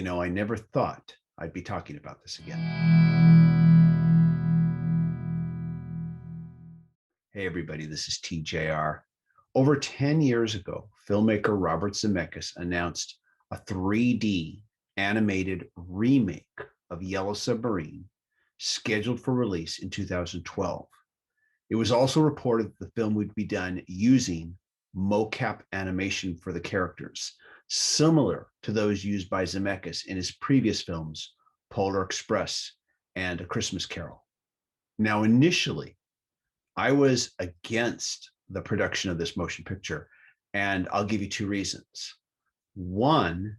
I never thought I'd be talking about this again. Hey, everybody, this is TJR. Over 10 years ago, filmmaker Robert Zemeckis announced a 3D animated remake of Yellow Submarine scheduled for release in 2012. It was also reported that the film would be done using mocap animation for the characters, similar to those used by Zemeckis in his previous films, Polar Express and A Christmas Carol. Now, initially, I was against the production of this motion picture, and I'll give you two reasons. One,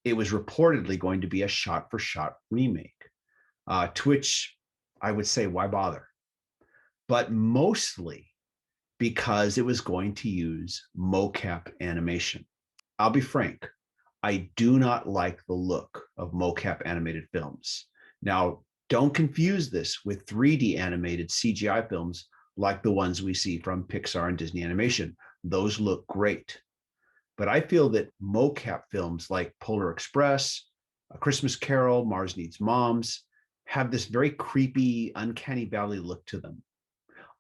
it was reportedly going to be a shot for shot remake, to which I would say, why bother? But mostly because it was going to use mocap animation. I'll be frank, I do not like the look of mocap animated films. Now, don't confuse this with 3D animated CGI films like the ones we see from Pixar and Disney Animation. Those look great. But I feel that mocap films like Polar Express, A Christmas Carol, Mars Needs Moms have this very creepy, uncanny valley look to them.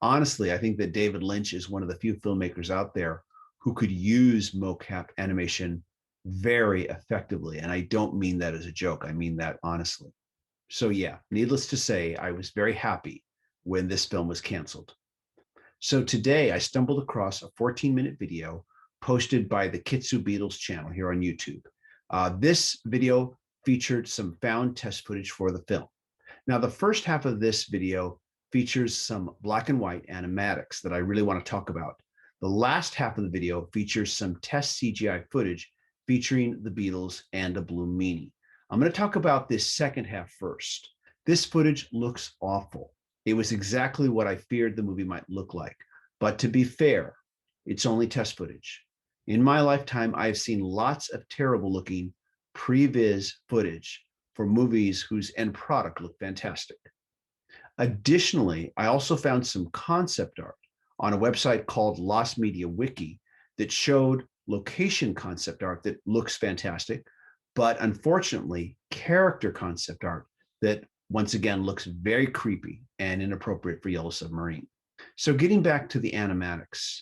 Honestly, I think that David Lynch is one of the few filmmakers out there who could use mocap animation very effectively. And I don't mean that as a joke. I mean that honestly. So yeah, needless to say, I was very happy when this film was canceled. So today I stumbled across a 14-minute video posted by the Kitsu Beatles channel here on YouTube. This video featured some found test footage for the film. Now, the first half of this video features some black and white animatics that I really want to talk about. The last half of the video features some test CGI footage featuring the Beatles and a blue meanie. I'm going to talk about this second half first. This footage looks awful. It was exactly what I feared the movie might look like. But to be fair, it's only test footage. In my lifetime, I've seen lots of terrible looking previs footage for movies whose end product looked fantastic. Additionally, I also found some concept art on a website called Lost Media Wiki that showed location concept art that looks fantastic, but unfortunately, character concept art that once again looks very creepy and inappropriate for Yellow Submarine. So getting back to the animatics,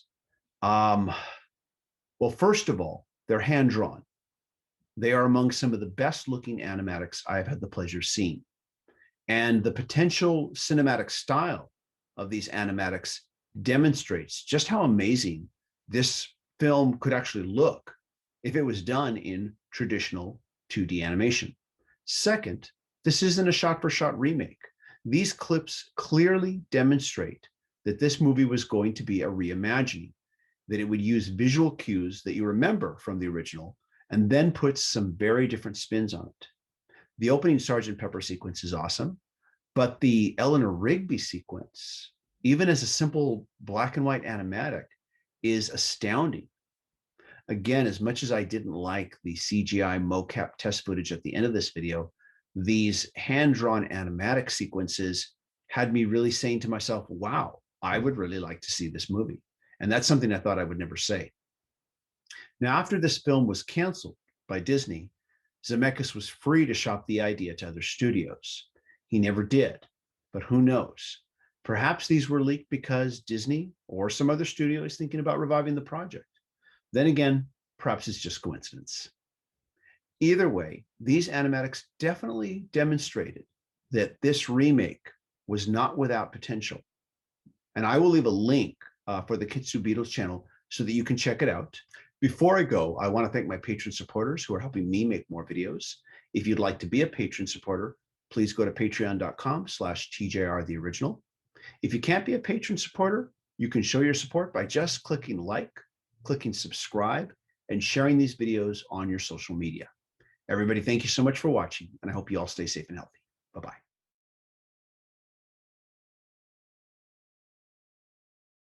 well, first of all, they're hand drawn. They are among some of the best looking animatics I've had the pleasure of seeing. And the potential cinematic style of these animatics demonstrates just how amazing this film could actually look if it was done in traditional 2D animation. Second, this isn't a shot-for-shot remake. These clips clearly demonstrate that this movie was going to be a reimagining, that it would use visual cues that you remember from the original and then put some very different spins on it. The opening Sgt. Pepper sequence is awesome, but the Eleanor Rigby sequence, even as a simple black and white animatic, is astounding. Again, as much as I didn't like the CGI mocap test footage at the end of this video, these hand-drawn animatic sequences had me really saying to myself, wow, I would really like to see this movie. And that's something I thought I would never say. Now, after this film was canceled by Disney, Zemeckis was free to shop the idea to other studios. He never did, but who knows? Perhaps these were leaked because Disney or some other studio is thinking about reviving the project. Then again, perhaps it's just coincidence. Either way, these animatics definitely demonstrated that this remake was not without potential. And I will leave a link for the Kitsu Beatles channel so that you can check it out. Before I go, I want to thank my patron supporters who are helping me make more videos. If you'd like to be a patron supporter, please go to patreon.com/TJRTheOriginal. If you can't be a patron supporter, you can show your support by just clicking like, clicking subscribe, and sharing these videos on your social media. Everybody, thank you so much for watching, and I hope you all stay safe and healthy. Bye-bye.